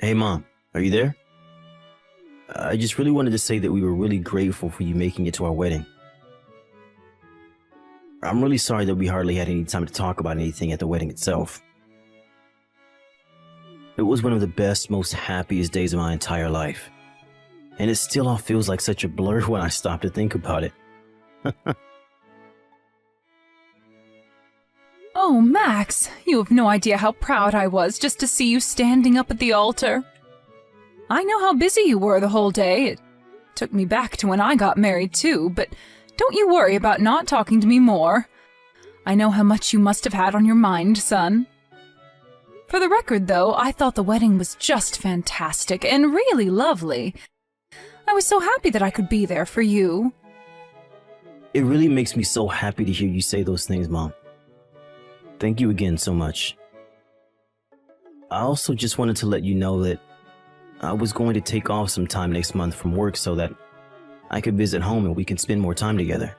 Hey Mom, are you there? I just really wanted to say that we were really grateful for you making it to our wedding. I'm really sorry that we hardly had any time to talk about anything at the wedding itself. It was one of the best, most happiest days of my entire life. And it still all feels like such a blur when I stop to think about it. Oh, Max, you have no idea how proud I was just to see you standing up at the altar. I know how busy you were the whole day. It took me back to when I got married too, but don't you worry about not talking to me more. I know how much you must have had on your mind, son. For the record, though, I thought the wedding was just fantastic and really lovely. I was so happy that I could be there for you. It really makes me so happy to hear you say those things, Mom. Thank you again so much. I also just wanted to let you know that I was going to take off some time next month from work so that I could visit home and we can spend more time together.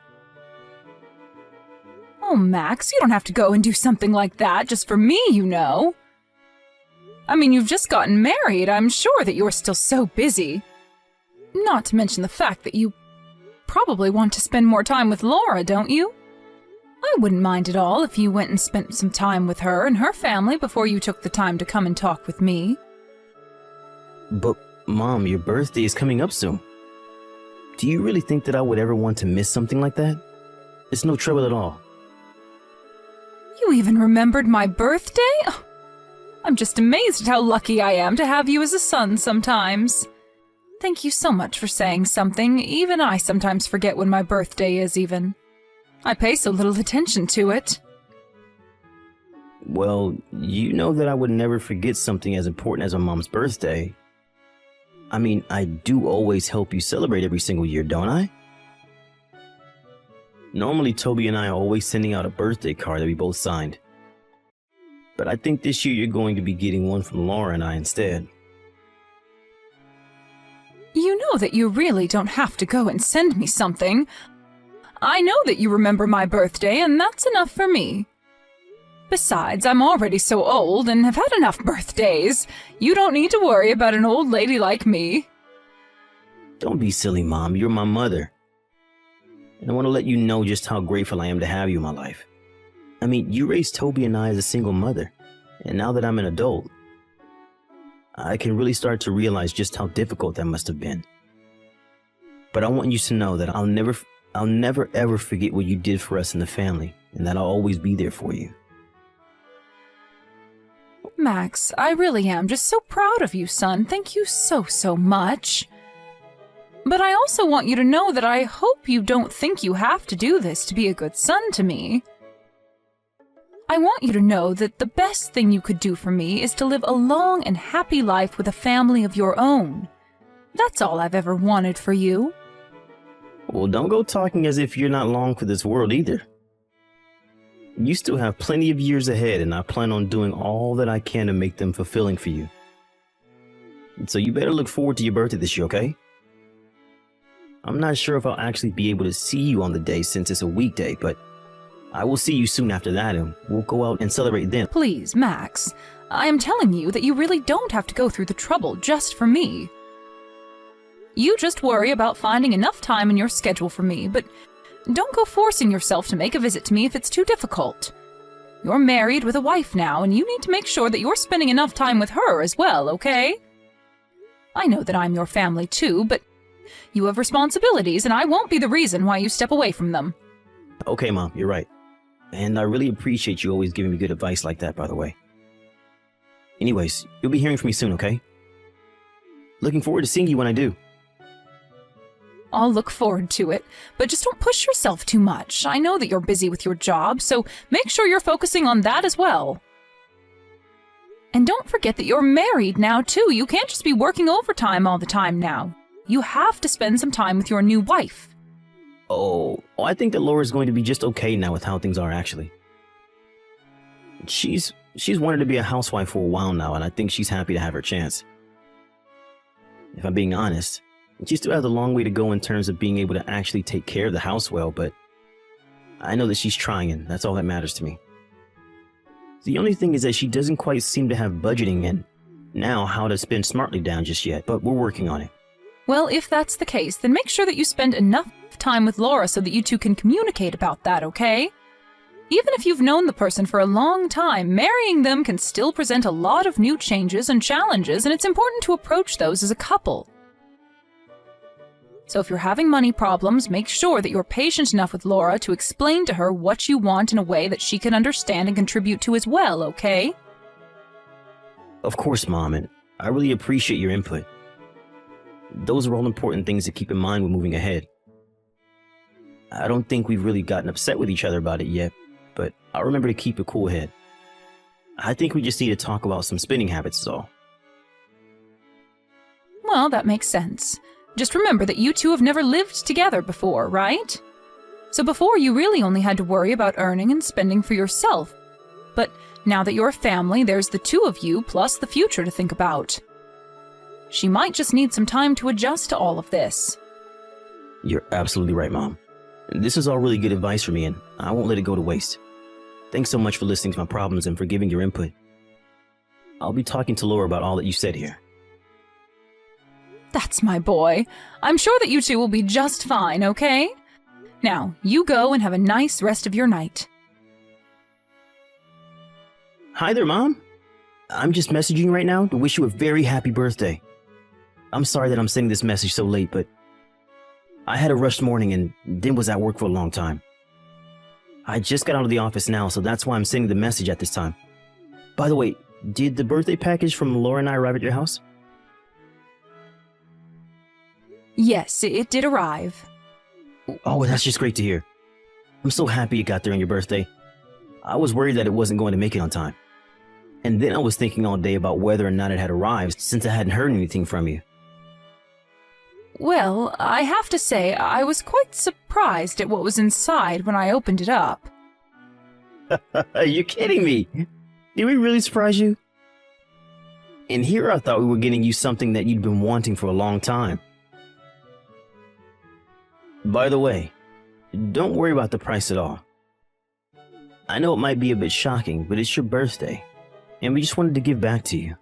Oh, Max, you don't have to go and do something like that just for me, you know. I mean, you've just gotten married. I'm sure that you're still so busy. Not to mention the fact that you probably want to spend more time with Laura, don't you? I wouldn't mind at all if you went and spent some time with her and her family before you took the time to come and talk with me. But, Mom, your birthday is coming up soon. Do you really think that I would ever want to miss something like that? It's no trouble at all. You even remembered my birthday? Oh, I'm just amazed at how lucky I am to have you as a son sometimes. Thank you so much for saying something. Even I sometimes forget when my birthday is even. I pay so little attention to it. Well, you know that I would never forget something as important as my mom's birthday. I mean, I do always help you celebrate every single year, don't I? Normally, Toby and I are always sending out a birthday card that we both signed. But I think this year you're going to be getting one from Laura and I instead. You know that you really don't have to go and send me something. I know that you remember my birthday, and that's enough for me. Besides, I'm already so old and have had enough birthdays. You don't need to worry about an old lady like me. Don't be silly, Mom. You're my mother. And I want to let you know just how grateful I am to have you in my life. I mean, you raised Toby and I as a single mother, and now that I'm an adult, I can really start to realize just how difficult that must have been. But I want you to know that I'll never ever forget what you did for us in the family, and that I'll always be there for you. Max, I really am just so proud of you, son. Thank you so much. But I also want you to know that I hope you don't think you have to do this to be a good son to me. I want you to know that the best thing you could do for me is to live a long and happy life with a family of your own. That's all I've ever wanted for you. Well, don't go talking as if you're not long for this world either. You still have plenty of years ahead, and I plan on doing all that I can to make them fulfilling for you. So you better look forward to your birthday this year, okay? I'm not sure if I'll actually be able to see you on the day since it's a weekday, but I will see you soon after that, and we'll go out and celebrate then. Please, Max, I am telling you that you really don't have to go through the trouble just for me. You just worry about finding enough time in your schedule for me, but don't go forcing yourself to make a visit to me if it's too difficult. You're married with a wife now, and you need to make sure that you're spending enough time with her as well, okay? I know that I'm your family too, but you have responsibilities, and I won't be the reason why you step away from them. Okay, Mom, you're right. And I really appreciate you always giving me good advice like that, by the way. Anyways, you'll be hearing from me soon, okay? Looking forward to seeing you when I do. I'll look forward to it, but just don't push yourself too much. I know that you're busy with your job, so make sure you're focusing on that as well. And don't forget that you're married now, too. You can't just be working overtime all the time now. You have to spend some time with your new wife. Oh, I think that Laura's going to be just okay now with how things are, actually. She's wanted to be a housewife for a while now, and I think she's happy to have her chance. If I'm being honest, she still has a long way to go in terms of being able to actually take care of the house well, but I know that she's trying, and that's all that matters to me. The only thing is that she doesn't quite seem to have budgeting, and now how to spend smartly down just yet, but we're working on it. Well, if that's the case, then make sure that you spend enough time with Laura so that you two can communicate about that, okay? Even if you've known the person for a long time, marrying them can still present a lot of new changes and challenges, and it's important to approach those as a couple. So if you're having money problems, make sure that you're patient enough with Laura to explain to her what you want in a way that she can understand and contribute to as well, okay? Of course, Mom, and I really appreciate your input. Those are all important things to keep in mind when moving ahead. I don't think we've really gotten upset with each other about it yet, but I'll remember to keep a cool head. I think we just need to talk about some spending habits is all. Well, that makes sense. Just remember that you two have never lived together before, right? So before, you really only had to worry about earning and spending for yourself. But now that you're a family, there's the two of you plus the future to think about. She might just need some time to adjust to all of this. You're absolutely right, Mom. This is all really good advice for me, and I won't let it go to waste. Thanks so much for listening to my problems and for giving your input. I'll be talking to Laura about all that you said here. That's my boy. I'm sure that you two will be just fine, okay? Now, you go and have a nice rest of your night. Hi there, Mom. I'm just messaging you right now to wish you a very happy birthday. I'm sorry that I'm sending this message so late, but I had a rushed morning and then was at work for a long time. I just got out of the office now, so that's why I'm sending the message at this time. By the way, did the birthday package from Laura and I arrive at your house? Yes, it did arrive. Oh, that's just great to hear. I'm so happy it got there on your birthday. I was worried that it wasn't going to make it on time. And then I was thinking all day about whether or not it had arrived since I hadn't heard anything from you. Well, I have to say, I was quite surprised at what was inside when I opened it up. Are you kidding me? Did we really surprise you? And here I thought we were getting you something that you'd been wanting for a long time. By the way, don't worry about the price at all. I know it might be a bit shocking, but it's your birthday, and we just wanted to give back to you.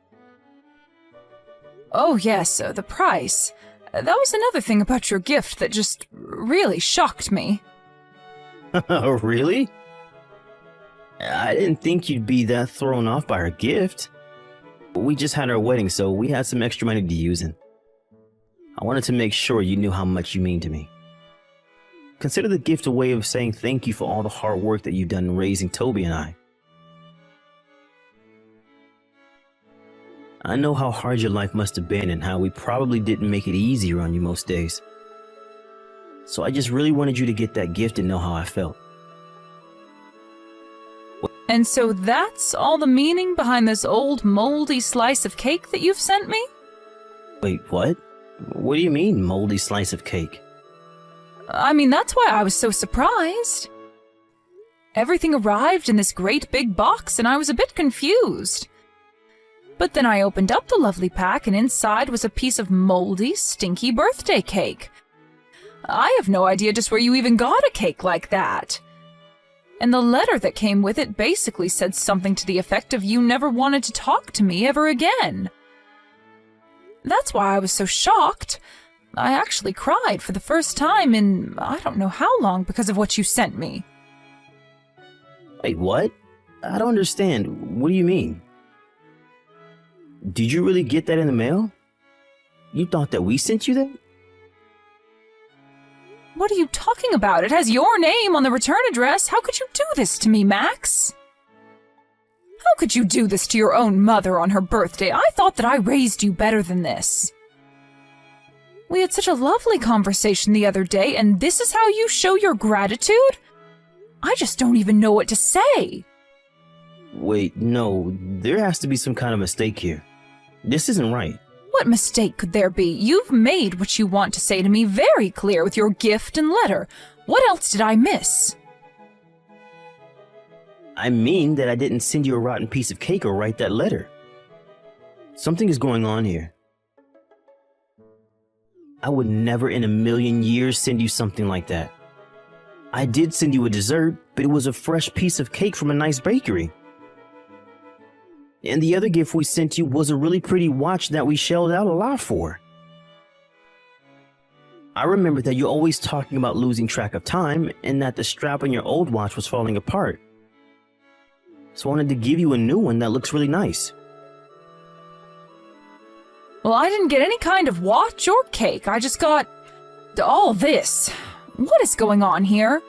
Oh yes, the price. That was another thing about your gift that just really shocked me. Oh, really? I didn't think you'd be that thrown off by our gift. We just had our wedding, so we had some extra money to use, and I wanted to make sure you knew how much you mean to me. Consider the gift a way of saying thank you for all the hard work that you've done in raising Toby and I. I know how hard your life must have been and how we probably didn't make it easier on you most days. So I just really wanted you to get that gift and know how I felt. And so that's all the meaning behind this old moldy slice of cake that you've sent me? Wait, what? What do you mean, moldy slice of cake? I mean, that's why I was so surprised. Everything arrived in this great big box, and I was a bit confused. But then I opened up the lovely pack, and inside was a piece of moldy, stinky birthday cake. I have no idea just where you even got a cake like that. And the letter that came with it basically said something to the effect of you never wanted to talk to me ever again. That's why I was so shocked. I actually cried for the first time in I don't know how long because of what you sent me. Wait, what? I don't understand. What do you mean? Did you really get that in the mail? You thought that we sent you that? What are you talking about? It has your name on the return address. How could you do this to me, Max? How could you do this to your own mother on her birthday? I thought that I raised you better than this. We had such a lovely conversation the other day, and this is how you show your gratitude? I just don't even know what to say. Wait, no, there has to be some kind of mistake here. This isn't right. What mistake could there be? You've made what you want to say to me very clear with your gift and letter. What else did I miss? I mean that I didn't send you a rotten piece of cake or write that letter. Something is going on here. I would never in a million years send you something like that. I did send you a dessert, but it was a fresh piece of cake from a nice bakery. And the other gift we sent you was a really pretty watch that we shelled out a lot for. I remember that you're always talking about losing track of time and that the strap on your old watch was falling apart. So I wanted to give you a new one that looks really nice. Well, I didn't get any kind of watch or cake. I just got all this. What is going on here?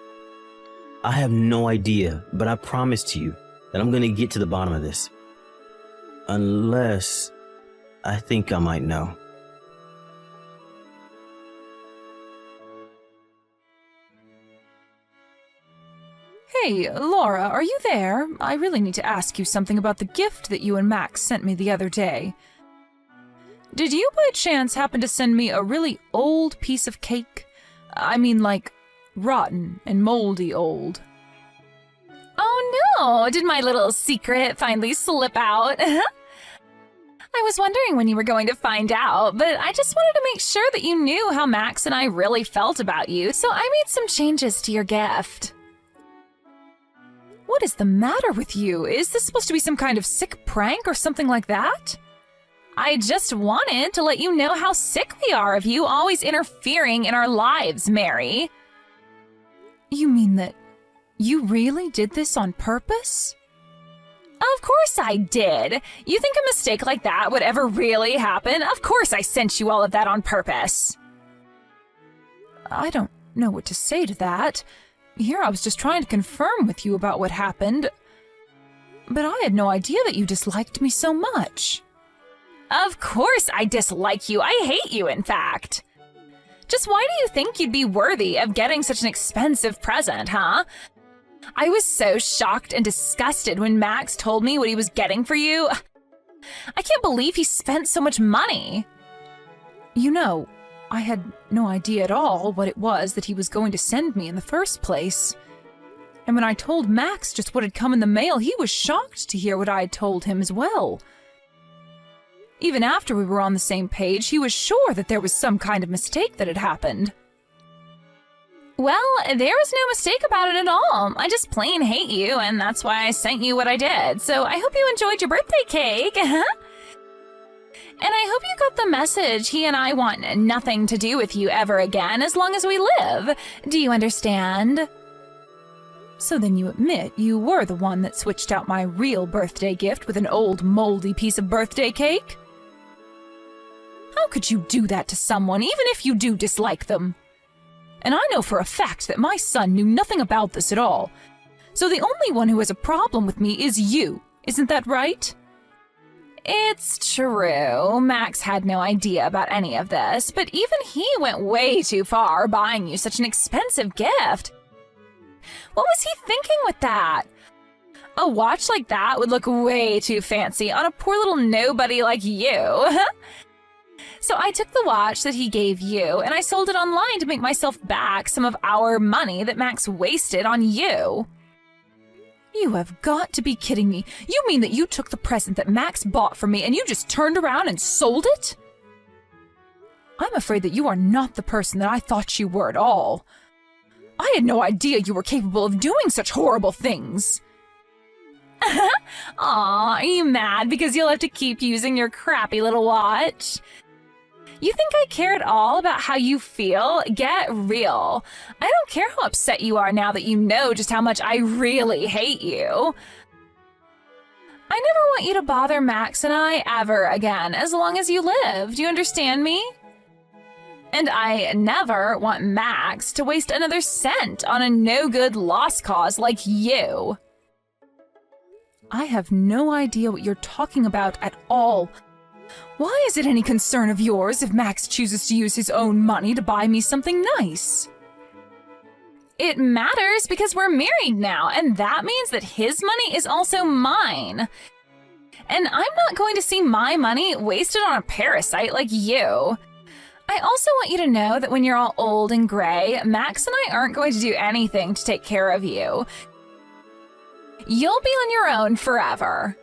I have no idea, but I promise to you that I'm going to get to the bottom of this. Unless I think I might know. Hey, Laura, are you there? I really need to ask you something about the gift that you and Max sent me the other day. Did you by chance happen to send me a really old piece of cake? I mean, like, rotten and moldy old. Oh no! Did my little secret finally slip out? I was wondering when you were going to find out, but I just wanted to make sure that you knew how Max and I really felt about you, so I made some changes to your gift. What is the matter with you? Is this supposed to be some kind of sick prank or something like that? I just wanted to let you know how sick we are of you always interfering in our lives, Mary. You mean that you really did this on purpose? Of course I did. You think a mistake like that would ever really happen? Of course I sent you all of that on purpose. I don't know what to say to that. Here I was just trying to confirm with you about what happened, but I had no idea that you disliked me so much. Of course I dislike you. I hate you, in fact. Just why do you think you'd be worthy of getting such an expensive present, huh? I was so shocked and disgusted when Max told me what he was getting for you. I can't believe he spent so much money. You know, I had no idea at all what it was that he was going to send me in the first place. And when I told Max just what had come in the mail, he was shocked to hear what I had told him as well. Even after we were on the same page, he was sure that there was some kind of mistake that had happened. Well, there was no mistake about it at all. I just plain hate you, and that's why I sent you what I did. So I hope you enjoyed your birthday cake. And I hope you got the message. He and I want nothing to do with you ever again as long as we live. Do you understand? So then you admit you were the one that switched out my real birthday gift with an old moldy piece of birthday cake? How could you do that to someone, even if you do dislike them? And I know for a fact that my son knew nothing about this at all. So the only one who has a problem with me is you. Isn't that right? It's true. Max had no idea about any of this, but even he went way too far buying you such an expensive gift. What was he thinking with that? A watch like that would look way too fancy on a poor little nobody like you. So I took the watch that he gave you and I sold it online to make myself back some of our money that Max wasted on you. You have got to be kidding me. You mean that you took the present that Max bought for me and you just turned around and sold it? I'm afraid that you are not the person that I thought you were at all. I had no idea you were capable of doing such horrible things. Aw, are you mad because you'll have to keep using your crappy little watch? You think I care at all about how you feel? Get real. I don't care how upset you are now that you know just how much I really hate you. I never want you to bother Max and I ever again, as long as you live. Do you understand me? And I never want Max to waste another cent on a no-good lost cause like you. I have no idea what you're talking about at all. Why is it any concern of yours if Max chooses to use his own money to buy me something nice? It matters because we're married now, and that means that his money is also mine. And I'm not going to see my money wasted on a parasite like you. I also want you to know that when you're all old and gray, Max and I aren't going to do anything to take care of you. You'll be on your own forever.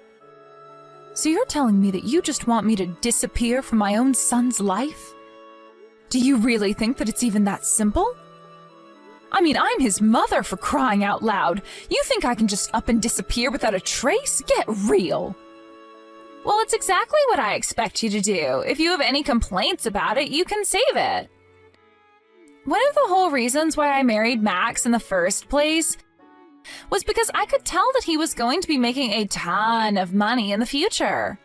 So you're telling me that you just want me to disappear from my own son's life? Do you really think that it's even that simple? I mean, I'm his mother, for crying out loud. You think I can just up and disappear without a trace? Get real. Well, it's exactly what I expect you to do. If you have any complaints about it, you can save it. One of the whole reasons why I married Max in the first place was because I could tell that he was going to be making a ton of money in the future.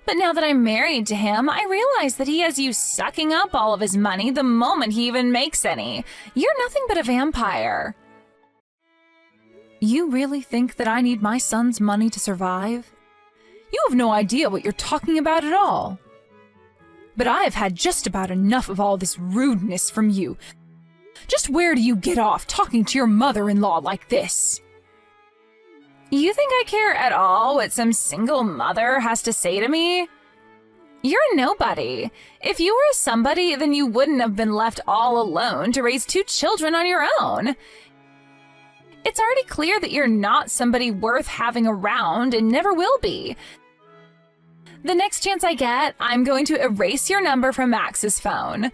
But now that I'm married to him, I realize that he has you sucking up all of his money the moment he even makes any. You're nothing but a vampire. You really think that I need my son's money to survive? You have no idea what you're talking about at all. But I have had just about enough of all this rudeness from you. Just where do you get off talking to your mother-in-law like this? You think I care at all what some single mother has to say to me? You're a nobody. If you were a somebody, then you wouldn't have been left all alone to raise 2 children on your own. It's already clear that you're not somebody worth having around and never will be. The next chance I get, I'm going to erase your number from Max's phone.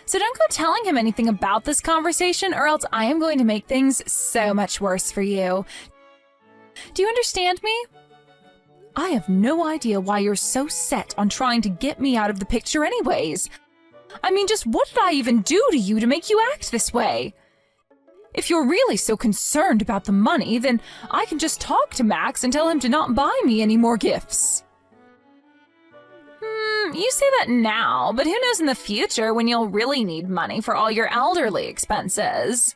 So don't go telling him anything about this conversation, or else I am going to make things so much worse for you. Do you understand me? I have no idea why you're so set on trying to get me out of the picture anyways. I mean, just what did I even do to you to make you act this way? If you're really so concerned about the money, then I can just talk to Max and tell him to not buy me any more gifts. You say that now, but who knows in the future when you'll really need money for all your elderly expenses.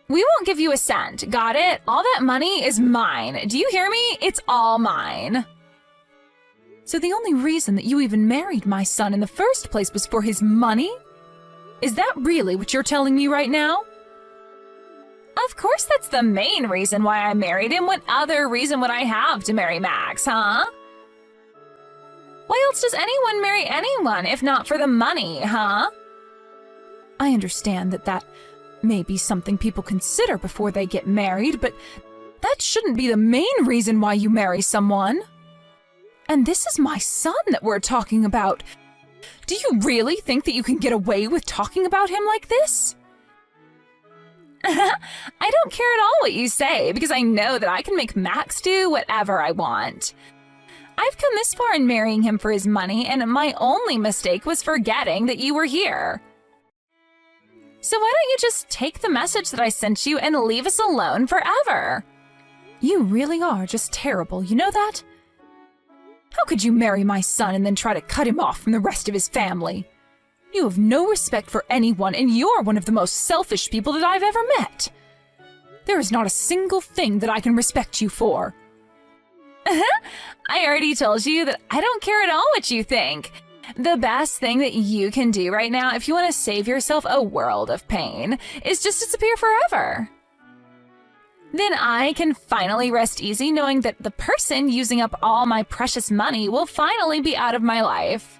We won't give you a cent, got it? All that money is mine. Do you hear me? It's all mine. So the only reason that you even married my son in the first place was for his money? Is that really what you're telling me right now? Of course that's the main reason why I married him. What other reason would I have to marry Max, huh? Why else does anyone marry anyone if not for the money, huh? I understand that may be something people consider before they get married, but that shouldn't be the main reason why you marry someone. And this is my son that we're talking about. Do you really think that you can get away with talking about him like this? I don't care at all what you say, because I know that I can make Max do whatever I want. I've come this far in marrying him for his money, and my only mistake was forgetting that you were here. So why don't you just take the message that I sent you and leave us alone forever? You really are just terrible, you know that? How could you marry my son and then try to cut him off from the rest of his family? You have no respect for anyone, and you're one of the most selfish people that I've ever met. There is not a single thing that I can respect you for. I already told you that I don't care at all what you think. The best thing that you can do right now, if you want to save yourself a world of pain, is just disappear forever. Then I can finally rest easy knowing that the person using up all my precious money will finally be out of my life.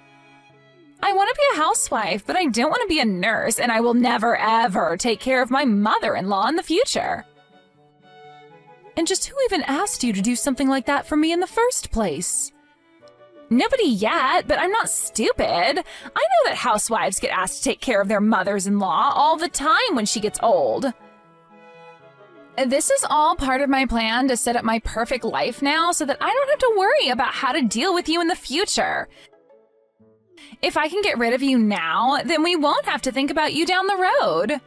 I want to be a housewife, but I don't want to be a nurse, and I will never ever take care of my mother-in-law in the future. And just who even asked you to do something like that for me in the first place? Nobody yet, but I'm not stupid. I know that housewives get asked to take care of their mothers-in-law all the time when she gets old. This is all part of my plan to set up my perfect life now so that I don't have to worry about how to deal with you in the future. If I can get rid of you now, then we won't have to think about you down the road.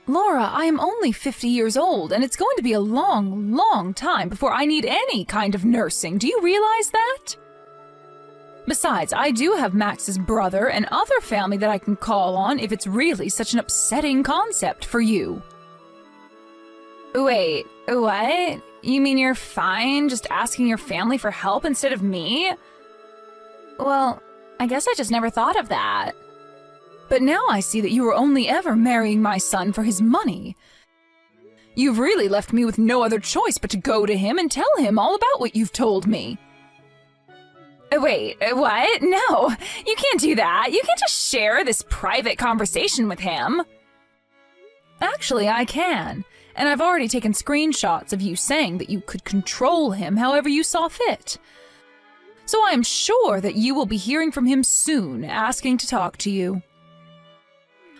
Laura, I am only 50 years old, and it's going to be a long, long time before I need any kind of nursing. Do you realize that? Besides, I do have Max's brother and other family that I can call on if it's really such an upsetting concept for you. Wait, what? You mean you're fine just asking your family for help instead of me? Well, I guess I just never thought of that. But now I see that you were only ever marrying my son for his money. You've really left me with no other choice but to go to him and tell him all about what you've told me. Wait, what? No, you can't do that. You can't just share this private conversation with him. Actually, I can. And I've already taken screenshots of you saying that you could control him however you saw fit. So I am sure that you will be hearing from him soon, asking to talk to you.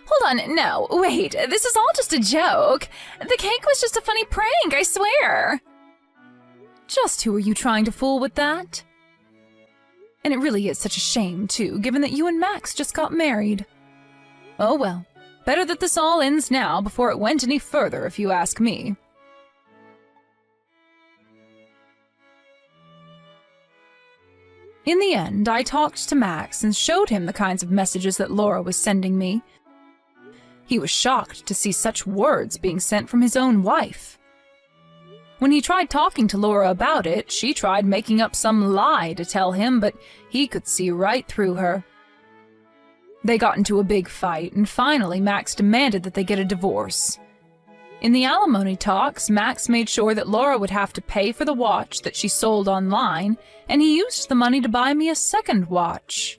Hold on, no, wait, this is all just a joke. The cake was just a funny prank, I swear. Just who are you trying to fool with that? And it really is such a shame, too, given that you and Max just got married. Oh well, better that this all ends now before it went any further, if you ask me. In the end, I talked to Max and showed him the kinds of messages that Laura was sending me. He was shocked to see such words being sent from his own wife. When he tried talking to Laura about it, she tried making up some lie to tell him, but he could see right through her. They got into a big fight, and finally Max demanded that they get a divorce. In the alimony talks, Max made sure that Laura would have to pay for the watch that she sold online, and he used the money to buy me a second watch.